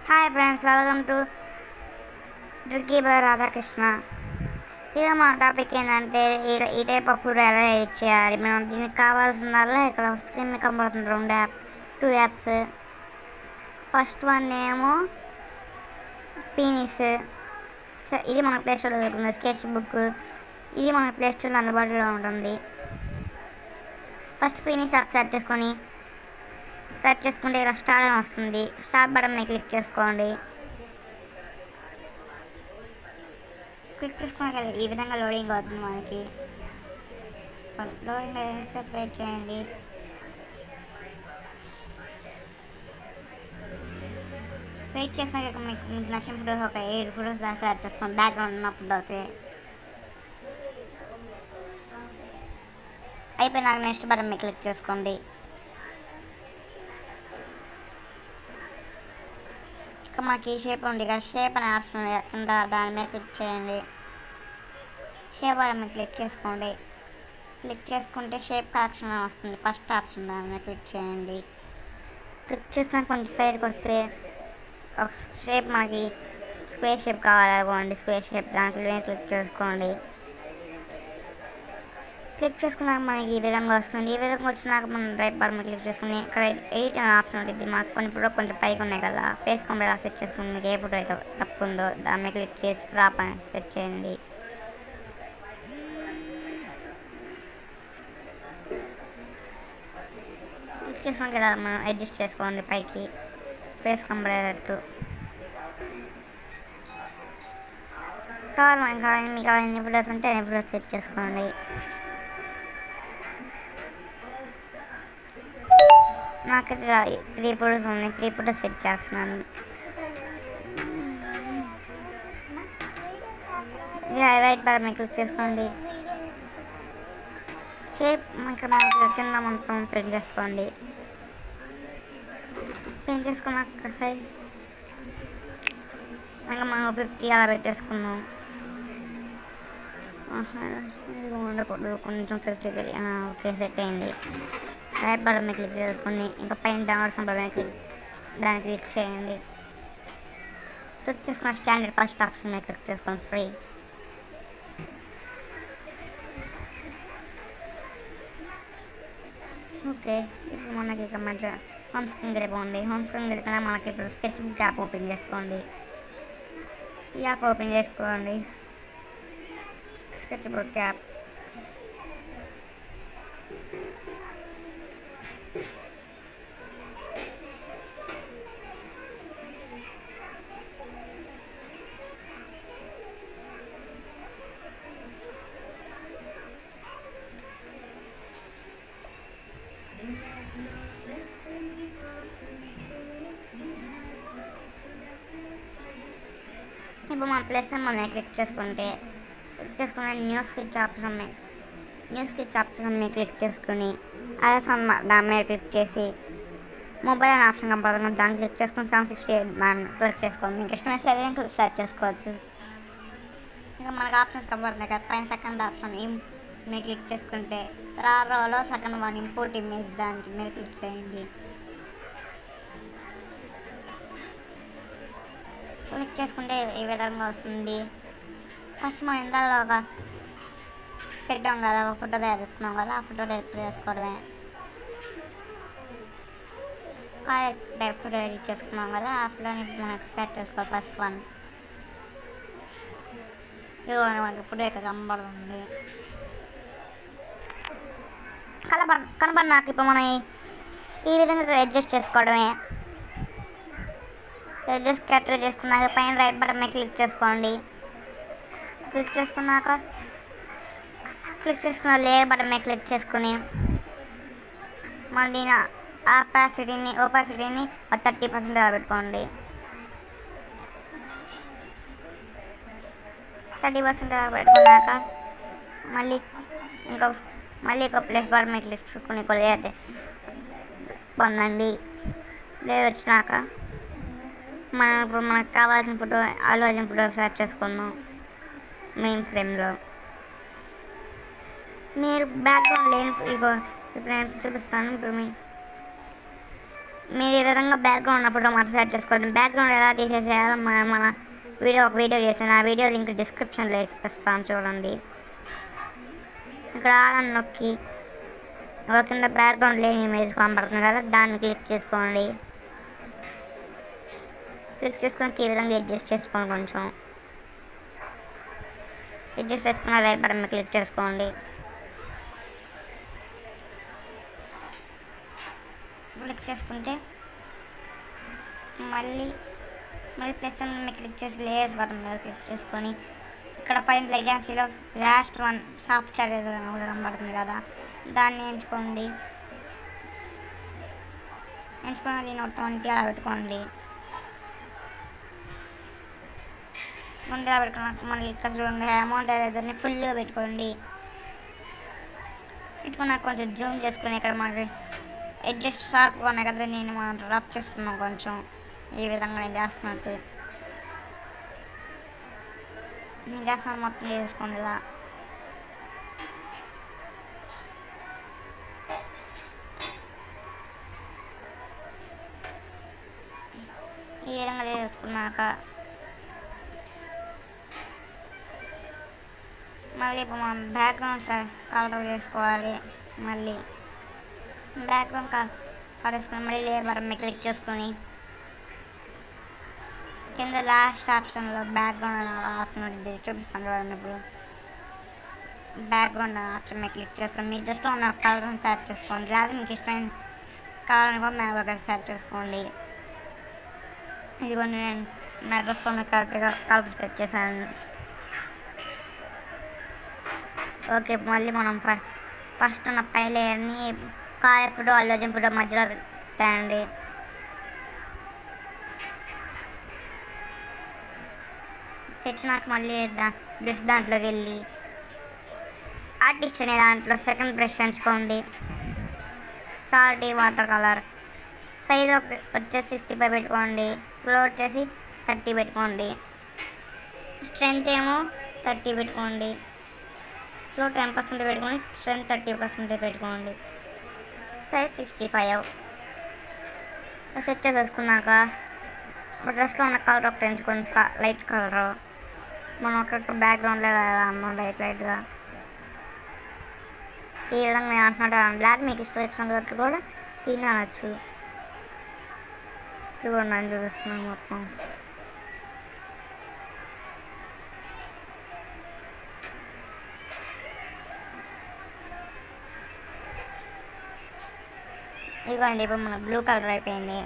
Hi friends, welcome to డ్రిక్కీ by Radhakrishna. ఇక మా టాపిక్ ఏంటంటే ఈ టైప్ ఆఫ్ ఫుడ్ ఎలా ఎడిట్ చేయాలి. మనం దీనికి కావాల్సిందల్లా ఇక్కడ స్క్రీన్ మీద కనబడుతుంది. Two apps. ఫస్ట్ వన్ ఏమో పీనిస్. ఇది మన ప్లే స్టోర్లో దొరుకుతుంది. స్కెచ్ బుక్ ఇది మన ప్లే స్టోర్లో అందుబాటులో ఉంటుంది. ఫస్ట్ పీనిస్ యాప్ సెర్చ్ చేసుకుంటే ఇలా స్టార్ట్ అని వస్తుంది. స్టార్ట్ బటన్ మీద క్లిక్ చేసుకోండి. క్లిక్ చేసుకున్నాక ఈ విధంగా లోడింగ్ అవుతుంది. మనకి లోడింగ్ అయితే వెయిట్ చేయండి. వెయిట్ చేసినాక మీకు నచ్చిన ఫొటోస్ ఒక 7 ఫొటోస్ దాకా సెలెక్ట్ చేసుకోండి. బ్యాక్గ్రౌండ్ ఉన్న ఫొటోసే అయిపోయినాక నెక్స్ట్ బటన్ మీద క్లిక్ చేసుకోండి. ఇక మనకి షేప్ ఉంది కదా, షేప్ అనే ఆప్షన్ ఉంది కింద, దాని మీద క్లిక్ చేయండి. షేప్ బటన్ మీద క్లిక్ చేసుకోండి. క్లిక్ చేసుకుంటే షేప్ కలెక్షన్ అని వస్తుంది. ఫస్ట్ ఆప్షన్ దాని మీద క్లిక్ చేయండి. క్లిక్ చేసిన కొంచెం సైడ్కి వస్తే ఒక షేప్ మనకి స్క్వేర్ షేప్ కావాలనుకోండి. స్క్వేర్ షేప్ దాంట్లో మీద క్లిక్ చేసుకోండి. క్లిక్ చేసుకున్నాక మనకి ఈ విధంగా వస్తుంది. ఈ విధంగా వచ్చినాక మనం రైట్ బటన్ మీద క్లిక్ చేసుకుని ఇక్కడ ఎడిట్ అనే ఆప్షన్ ఉంటుంది. మాకు కొన్ని ఫోటో కొంచెం పైకి ఉన్నాయి కదా, ఫేస్ కెమెరా సెట్ చేసుకుని మీకు ఏ ఫోటో అయితే తప్పు ఉందో దాని మీద క్లిక్ చేసి క్రాప్ అని సెట్ చేయండి. క్లిక్ చేసినాక ఇలా మనం అడ్జస్ట్ చేసుకోండి పైకి ఫేస్ కెమెరాట్టు. కావాలి మీకు ఎన్ని ఫోటోస్ ఉంటే అన్ని ఫోటోస్ సెట్ చేసుకోండి. నాకు 3 ఫోటోస్ ఉన్నాయి. 3 ఫోటోస్ సెట్ చేస్తున్నాను. రైట్ బటన్ మీద క్లిక్ చేసుకోండి. షేప్ ఇక్కడ మనకి కింద మొత్తం ప్రింట్ చేసుకోండి. ప్రింట్ చేసుకున్నాక సైజ్ ఇంకా మనం 50 అలా పెట్టేసుకున్నాం. ఉండకూడదు, కొంచెం 50 ఓకే సెట్ అయింది. రైట్ బటన్ మీద క్లిక్ చేసుకుని ఇంకా పైన డౌన్లోడ్స్ బటన్ దాన్ని క్లిక్ చేయండి. క్లిక్ చేసుకున్న స్టాండర్డ్ ఫస్ట్ ఆప్షన్ మీద క్లిక్ చేసుకోండి. ఫ్రీ. ఓకే, ఇప్పుడు మనకి ఇక మధ్య హోమ్ స్క్రీన్ వెళ్ళిపోండి. హోమ్ స్క్రీన్ వెళ్ళిపోయినా మనకి ఇప్పుడు స్కెచ్ బుక్ యాప్ ఓపెన్ చేసుకోండి. ఈ యాప్ ఓపెన్ చేసుకోండి. స్కెచ్ బుక్ యాప్ ఇప్పుడు మన ప్లస్ మనం క్లిక్ చేసుకుని న్యూ స్కెచ్ ఆప్షన్ మీద క్లిక్ చేసుకుని దాని మీద క్లిక్ చేసి మొబైల్ అనే ఆప్షన్ కనపడుతుంది. దాన్ని క్లిక్ చేసుకుని 768 దాన్ని క్లిక్ చేసుకోండి. మీకు ఇష్టమైన సెలెక్ట్ సెలెక్ట్ చేసుకోవచ్చు. ఇంకా మనకు ఆప్షన్స్ కనపడుతున్నాయి కదా, పైన సెకండ్ ఆప్షన్ మీద క్లిక్ చేసుకుంటే థర్డ్ రోలో సెకండ్ వన్ ఇంపోర్ట్ ఇమేజ్ దానికి మీద క్లిక్ చేయండి. క్లిక్ చేసుకుంటే ఈ విధంగా వస్తుంది. ఫస్ట్ మనం ఇందాలో ఒక పెట్టాం కదా, ఒక ఫోటో తయారు చేసుకున్నాం కదా, ఆ ఫోటో డైరెక్ట్ చేసుకోవడమే. డైరెక్ట్ ఫోటో ఎడిట్ చేసుకున్నాం కదా, ఆ ఫోటోని మనకి సెట్ చేసుకోవాలి. ఫస్ట్ వన్ ఇదిగో మనకి ఫోటో ఇక్కడ కనబడుతుంది. కనబడినాక ఇప్పుడు మనం ఈ విధంగా అడ్జస్ట్ చేసుకోవడమే. అడ్జస్ట్ క్యాప్చర్ చేసుకున్నాక పైన రైట్ బటన్ మీద క్లిక్ చేసుకోండి. క్లిక్ చేసుకున్న లేయర్ బటన్ మీద క్లిక్ చేసుకుని మళ్ళీ ఓపాసిటీని 30% అలా పెట్టుకోండి. 30% అలా పెట్టుకున్నాక మళ్ళీ ఒక ప్లస్ బటన్ మీద క్లిక్ చేసుకుని లేయర్ పొందండి. లేయర్ వచ్చినాక ఇప్పుడు మనకు కావాల్సిన photo Allu Arjun photo select చేసుకున్నాం. మెయిన్ ఫ్రేమ్లో మీరు బ్యాక్గ్రౌండ్ లేని ఇప్పుడు నేను చూపిస్తాను. ఇప్పుడు మీరు ఈ విధంగా బ్యాక్గ్రౌండ్ ఫోటో మాత్రం సెట్ చేసుకోండి. బ్యాక్గ్రౌండ్ ఎలా తీసేసేయాలో మన ఒక వీడియో చేశాను. ఆ వీడియో లింక్ డిస్క్రిప్షన్లో ఇస్తాను చూడండి. ఇక్కడ ఆన్ నొక్కి కింద బ్యాక్గ్రౌండ్ లేని ఇమేజ్ కనబడుతుంది కదా, దాన్ని క్లిక్ చేసుకోండి. క్లిక్ చేసుకొని ఈ విధంగా అడ్జస్ట్ చేసుకోండి. కొంచెం అడ్జస్ట్ చేసుకున్న రైట్ బటన్ మీద క్లిక్ చేసుకోండి. క్లిక్ చేసుకుంటే మళ్ళీ ప్లస్ మీద క్లిక్ చేసి లేయర్స్ బటన్ మీద క్లిక్ చేసుకొని ఇక్కడ పైన లెజెన్సీలో లాస్ట్ వన్ సాఫ్ట్వేర్ కూడా కనబడుతుంది కదా, దాన్ని ఎంచుకోండి. ఎంచుకున్న దీన్ని 20 అలా పెట్టుకోండి. ముందుగా పెట్టుకున్నాక మళ్ళీ ఇక్కడ చూడండి అమౌంట్ అనేది ఫుల్గా పెట్టుకోండి. పెట్టుకున్నాక కొంచెం జూమ్ చేసుకుని ఇక్కడ మనకి అడ్జస్ట్ షార్ప్గా ఉన్నాయి కదా, నేను మనం రబ్ చేసుకున్నాం కొంచెం ఈ విధంగా నేను చేస్తున్నట్టు. నేను చేస్తున్నాను మొత్తం చేసుకోండి ఇలా. ఈ విధంగా చేసుకున్నాక మళ్ళీ ఇప్పుడు మనం బ్యాక్గ్రౌండ్ కలర్ చేసుకోవాలి. మళ్ళీ బ్యాక్గ్రౌండ్ కలర్ వేసుకొని మళ్ళీ లేయర్ బటన్ మీద క్లిక్ చేసుకొని కింద లాస్ట్ ఆప్షన్లో బ్యాక్గ్రౌండ్ ఆప్షన్ ఉంటుంది, చూపిస్తాను చూడండి. ఇప్పుడు బ్యాక్గ్రౌండ్ ఆప్షన్ మీద క్లిక్ చేసుకొని మీ డ్రెస్లో ఉన్న కలర్ని సెలెక్ట్ చేసుకోండి. లేదా మీకు ఇష్టమైన కలర్ని కూడా మేము సెలెక్ట్ చేసుకోండి. ఇదిగోండి నేను నా డ్రెస్లో ఉన్న కరెక్ట్గా కలర్ సెట్ చేశాను. ఓకే, మళ్ళీ మనం ఫస్ట్ ఉన్న పై లేయర్ని కాయ ఫోటో అల్లు అర్జున్ ఫోటో మధ్యలో పెట్టండి. తెచ్చినాక మళ్ళీ బ్రష్ దాంట్లోకి వెళ్ళి ఆర్టిస్ట్ అనే దాంట్లో సెకండ్ బ్రష్ ఎంచుకోండి. సాల్టీ వాటర్ కలర్ సైజ్ వచ్చేసి 65 పెట్టుకోండి. ఫ్లో వచ్చేసి 30 పెట్టుకోండి. స్ట్రెంత్ ఏమో 30 పెట్టుకోండి. ఫ్లో 10% పెట్టుకోండి. స్ట్రెంత్ 30% పెట్టుకోండి. సైజ్ 65 సెట్ చేసేసుకున్నాక డ్రెస్లో ఉన్న కలర్ ఒకటి ఎంచుకోండి, లైట్ కలర్. మనం ఒక బ్యాక్గ్రౌండ్లో అన్నాం లైట్గా. ఈ విధంగా నేను అంటున్నాను బ్లాక్ మీకు ఇష్టం వచ్చినంత కూడా దీన్ని అనొచ్చు. ఇదిగోండి నేను చూపిస్తున్నాను మొత్తం. ఇదిగోండి ఇప్పుడు మన బ్లూ కలర్ అయిపోయింది.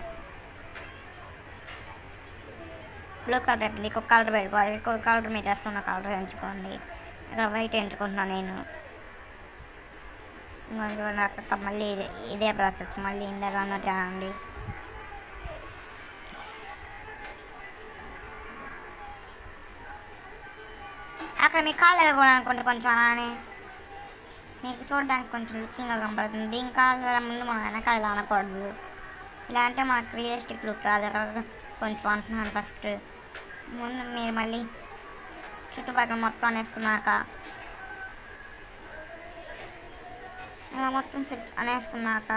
బ్లూ కలర్ అయిపోయింది. ఇంకొక కలర్ పెట్టుకోవాలి. ఇంకొక కలర్ మీరు వేస్తున్న కలర్ ఎంచుకోండి. ఇక్కడ వైట్ ఎంచుకుంటున్నాను నేను. అక్కడ మళ్ళీ ఇదే ప్రాసెస్ మళ్ళీ ఇందాక అన్నట్టు అండి. అక్కడ మీ కాళ్ళు ఎగకూడదనుకోండి, కొంచెం అలానే మీకు చూడడానికి కొంచెం లుకింగ్గా కనపడుతుంది. దీని కాళ్ళ ముందు మనం వెనకాల ఇలా అనకూడదు. ఇలా అంటే మనకు రియలిస్టిక్ లుక్ రాదు. అక్కడ కొంచెం అంటున్నాను. ఫస్ట్ ముందు మీరు మళ్ళీ చుట్టుపక్కల మొత్తం అనేసుకున్నాక ఇలా మొత్తం సెట్ అనేసుకున్నాక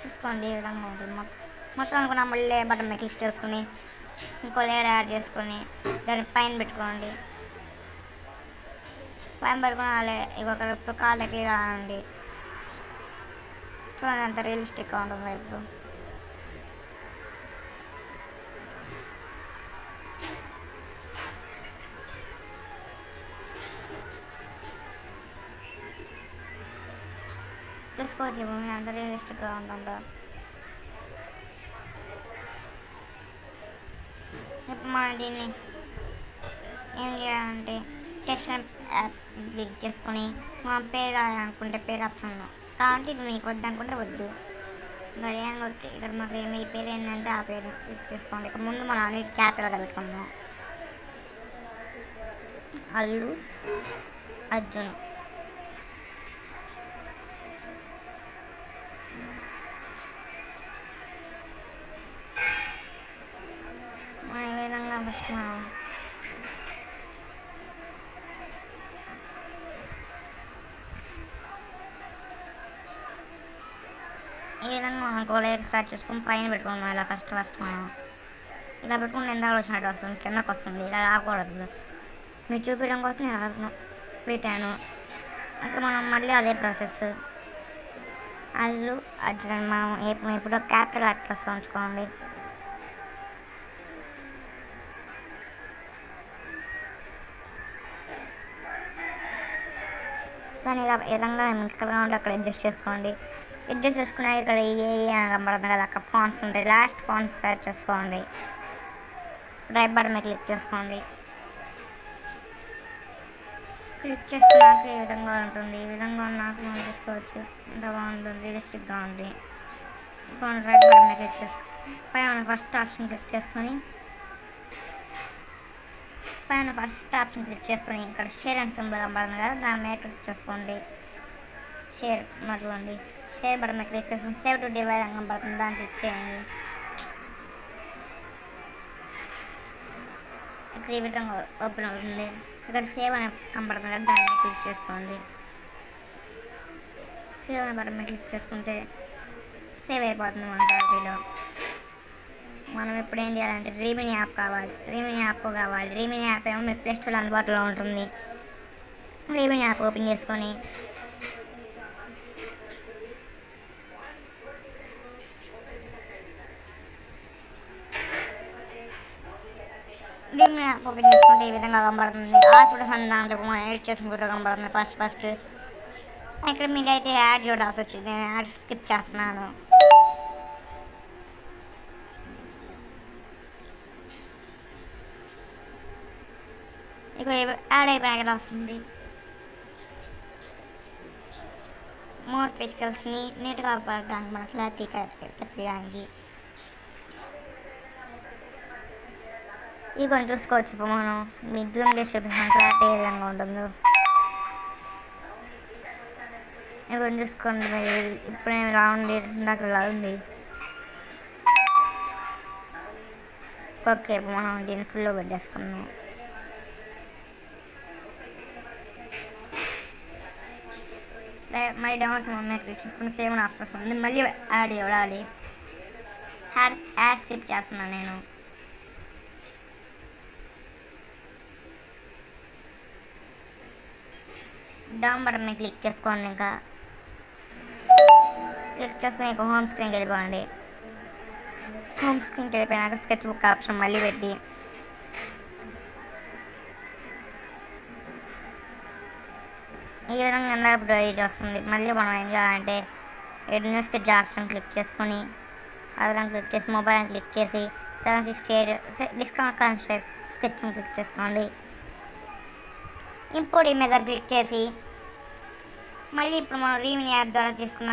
చూసుకోండి ఈ విధంగా ఉంటుంది. మొత్తం అనుకున్న మళ్ళీ బటన్ మీద క్లిక్ చేసుకుని ఇంకో లేయర్ యాడ్ చేసుకొని దాన్ని పైన పెట్టుకోండి. పైన పెట్టుకుని ఇంకొక ఇప్పుడు కాళ్ళకి రానండి. చూడండి ఎంత రియలిస్టిక్గా ఉంటుంది. ఇప్పుడు చూసుకోవచ్చు ఇప్పుడు ఎంత రియలిస్టిక్గా ఉంటుందో. ఇప్పుడు మనం దీన్ని ఏం చేయాలంటే టెక్స్ట్ యాప్ క్లిక్ చేసుకొని మనం పేరు రాయాలనుకుంటే పేరు ఆప్షన్ కాబట్టి ఇది మీకు వద్దనుకుంటే వద్దు. ఇక్కడ ఏం కొట్టి ఇక్కడ మాకు మీ పేరు ఏంటంటే ఆ పేరు క్లిక్ చేసుకోండి. ఇక్కడ ముందు మనం అన్ని క్యాపిటల్గా పెట్టుకుందాం. అల్లు అర్జున్. ఈ విధంగా ఫస్ట్ మనం ఈ విధంగా మనం ఒక లేయర్ స్టార్ట్ చేసుకుని పైన పెట్టుకున్నాం. ఇలా ఫస్ట్ మనం ఇలా పెట్టుకుని ఎంత వచ్చినట్టు వస్తుంది, కిందకు వస్తుంది. ఇలా రాకూడదు. మీరు చూపించడం కోసం నేను పెట్టాను. అంటే మనం మళ్ళీ అదే ప్రాసెస్. అల్లు అర్జున్ మనం ఇప్పుడు క్యాపిటల్ అట్లస్ ఉంచుకోండి. దాన్ని ఇలా విధంగా ఎక్కడ ఉంటే అక్కడ అడ్జస్ట్ చేసుకోండి. అడ్జస్ట్ చేసుకున్నాక ఇక్కడ అని కనబడుతుంది కదా, అక్కడ ఫాంట్స్ ఉంటాయి. లాస్ట్ ఫాంట్స్ సెలెక్ట్ చేసుకోండి. రైట్ బటన్ మీద క్లిక్ చేసుకోండి. క్లిక్ చేసుకున్నాక ఈ విధంగా ఉంటుంది. ఈ విధంగా నాకు మనం తీసుకోవచ్చు. ఎంత బాగుంటుంది, రియలిస్టిక్గా ఉంది. ఇప్పుడు రైట్ బటన్ మీద క్లిక్ చేసుకోండి. పైన ఫస్ట్ ఆప్షన్ క్లిక్ చేసుకొని ఇక్కడ షేర్ అండ్ సింబల్ కనబడుతుంది కదా, దాని మీద క్లిక్ చేసుకోండి. షేర్ మర్చిపోండి. షేర్ బటన్ మీద క్లిక్ చేసుకొని సేవ్ టు డివైస్ అని కనబడుతుంది, దాన్ని క్లిక్ చేయండి. ఇక్కడ ఈ విధంగా ఓపెన్ అవుతుంది. ఇక్కడ సేవ్ అని కనబడుతుంది కదా, దాని మీద క్లిక్ చేసుకోండి. సేవ్ అనే బటన్ మీద క్లిక్ చేసుకుంటే సేవ్ అయిపోతుంది మన గ్యాలరీలో. మనం ఇప్పుడు ఏం చేయాలంటే రీమిని యాప్ కావాలి. రీమిని యాప్ ఏమో మీకు ప్లే స్టోర్లో అందుబాటులో ఉంటుంది. రీమిని యాప్ ఓపెన్ చేసుకొని రీమిని యాప్ ఓపెన్ చేసుకుంటే ఈ విధంగా కనబడుతుంది. ఆ ఫోటోస్ అన్ని దాంట్లో మనం ఎడిట్ చేసిన ఫోటో కనబడుతుంది. ఫస్ట్ ఇక్కడ మీకైతే యాడ్ చూడాల్సి వచ్చింది. నేను యాడ్ స్కిప్ చేస్తున్నాను. ఇక యాడ్ అయిపోయాక ఎలా వస్తుంది, మోర్ ఫిజికల్స్ని నీట్గా పడడానికి మన క్లారిటీ తెప్పడానికి ఇవి కొంచెం చూసుకోవచ్చు. ఇప్పుడు మనం మీ జూమ్ చేసి చూపిస్తాం క్లారిటీ ఏ విధంగా ఉంటుందో. ఇవి కొంచెం చూసుకోండి. మరి ఇప్పుడేమి ఇలా ఉంది, ఇందాక ఇలా ఉంది. ఓకే, ఇప్పుడు మనం దీన్ని ఫుల్లో పెట్టేసుకున్నాం. మళ్ళీ డౌన్స్ ఉన్నాయి క్లిక్ చేసుకుని సేవ్ అని ఆప్షన్ వస్తుంది. మళ్ళీ యాడ్ ఇవ్వాలి. యాడ్ స్కిప్ చేస్తున్నాను నేను. డౌన్ బటన్ మీద క్లిక్ చేసుకోండి. ఇంకా క్లిక్ చేసుకుని ఇక హోమ్ స్క్రీన్కి వెళ్ళిపోండి. హోమ్ స్క్రీన్కి వెళ్ళిపోయినాక స్కెచ్ బుక్ ఆప్షన్ మళ్ళీ పెట్టి ఈ విధంగా అందరూ రెడీ వస్తుంది. మళ్ళీ మనం ఏం చేయాలంటే న్యూ స్కెచ్ ఆప్షన్ క్లిక్ చేసుకొని అదనం క్లిక్ చేసి మొబైల్ క్లిక్ చేసి 768 డిస్కౌంట్ కన్స్ట్రక్ట్ స్కెచ్ని క్లిక్ చేసుకోండి. ఇంపోర్ట్ ఇమేజ్ క్లిక్ చేసి మళ్ళీ ఇప్పుడు మనం రీమిని యాప్ ద్వారా తీసుకున్న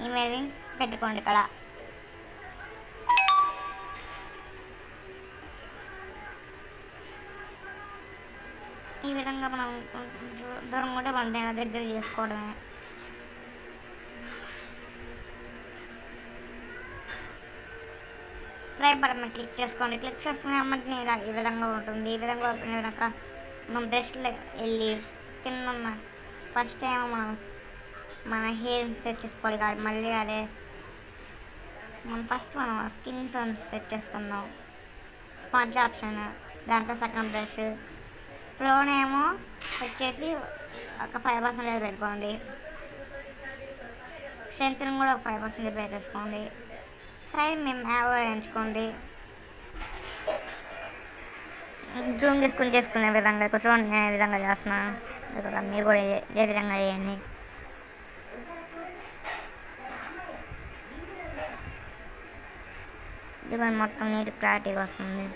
ఇమేజ్ని పెట్టుకోండి. ఇక్కడ ఈ విధంగా మనం దూరం కూడా మన దగ్గర చేసుకోవడమే. రైట్ బటన్ మీద క్లిక్ చేసుకోండి. క్లిక్ చేసుకునే అమ్మని ఇలా ఈ విధంగా ఉంటుంది. ఈ విధంగా విధంగా మనం బ్రష్లో వెళ్ళి కింద ఉన్న ఫస్ట్ టైం మన హెయిర్ని సెట్ చేసుకోవాలి కాబట్టి మళ్ళీ అదే ఫస్ట్ మనం స్కిన్ టోన్ సెట్ చేసుకుందాం. స్పాంజ్ ఆప్షన్ దాంట్లో సెకండ్ బ్రష్ ఫ్లోనేమో సెట్ చేసి ఒక 5% పెట్టుకోండి. స్ట్రెంత్ని కూడా ఒక 5% పెట్టేసుకోండి. సైడ్ మేము యావో ఎంచుకోండి. జూమ్ చేసుకునే విధంగా చూడండి, నేను ఏ విధంగా చేస్తున్నాను. మీరు కూడా ఏ విధంగా చేయండి. ఇది మొత్తం నీట్ క్లారిటీగా వస్తుంది.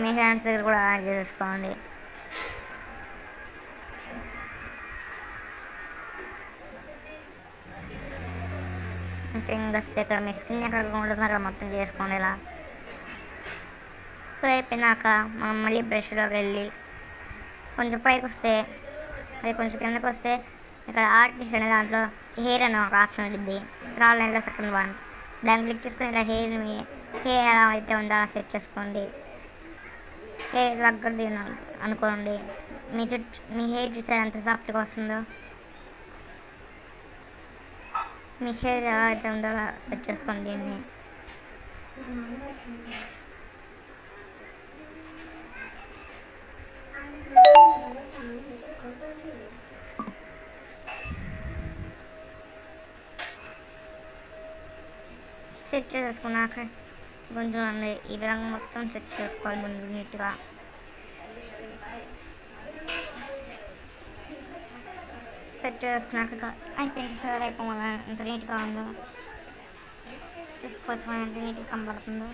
మీ హ్యాండ్స్ దగ్గర కూడా యాడ్ చేసుకోండి. ఫింగర్స్ దగ్గర మీ స్కిన్ ఎక్కడ ఉంటుందో అక్కడ మొత్తం చేసుకోండి. ఇలా అయిపోయినాక మనం మళ్ళీ బ్రష్లోకి వెళ్ళి కొంచెం పైకి వస్తే అది కొంచెం కిందకి వస్తే ఇక్కడ ఆర్టిస్ట్ అనే దాంట్లో హెయిర్ అనే ఒక ఆప్షన్ ఉంటుంది. థర్డ్ లైన్లో సెకండ్ వన్ దాన్ని క్లిక్ చేసుకుని ఇలా హెయిర్ ఎలా అయితే ఉందో అలా సెట్ చేసుకోండి. హెయిర్ దగ్గరది అనుకోండి. మీ హెయిర్ చూసారు ఎంత సాఫ్ట్గా వస్తుందో. మీ హెయిర్ ఎలా అయితే ఉందో అలా సెట్ చేసుకోండి దీన్ని. సెట్ చేసుకున్నాక కొంచెం ఈ విధంగా మొత్తం సెట్ చేసుకోవాలి ముందు నీట్గా. సెట్ చేసుకున్నాక అయిపోయింది సార్. అయిపోయి ఎంత నీట్గా ఉందో చూసుకోవచ్చు, ఎంత నీట్గా కనబడుతుందో.